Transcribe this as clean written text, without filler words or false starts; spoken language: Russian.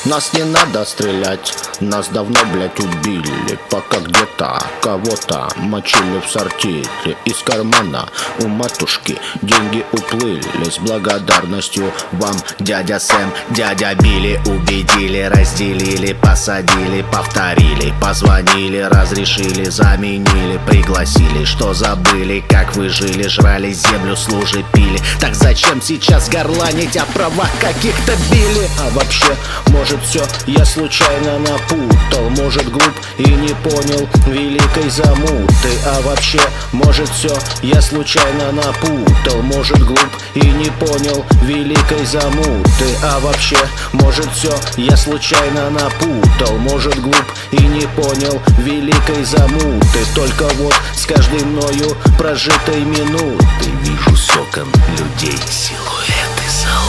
Нас не надо стрелять, нас давно, блядь, убили. Пока где-то кого-то мочили в сортире. Из кармана у матушки деньги уплыли. С благодарностью вам, дядя Сэм, дядя Билли. Убедили, разделили, посадили, повторили, позвонили, разрешили, заменили, пригласили. Что забыли, как вы жили, жрали землю, служи, пили. Так зачем сейчас горланить, а права каких-то били? А вообще, может, все я случайно напутал, может, глуп и не понял великой замуты. А вообще, может, все я случайно напутал, может, глуп и не понял великой замуты. А вообще, может, все я случайно напутал, может, глуп и не понял великой замуты. Только вот с каждой мною прожитой минутой вижу соком людей силуэты золота.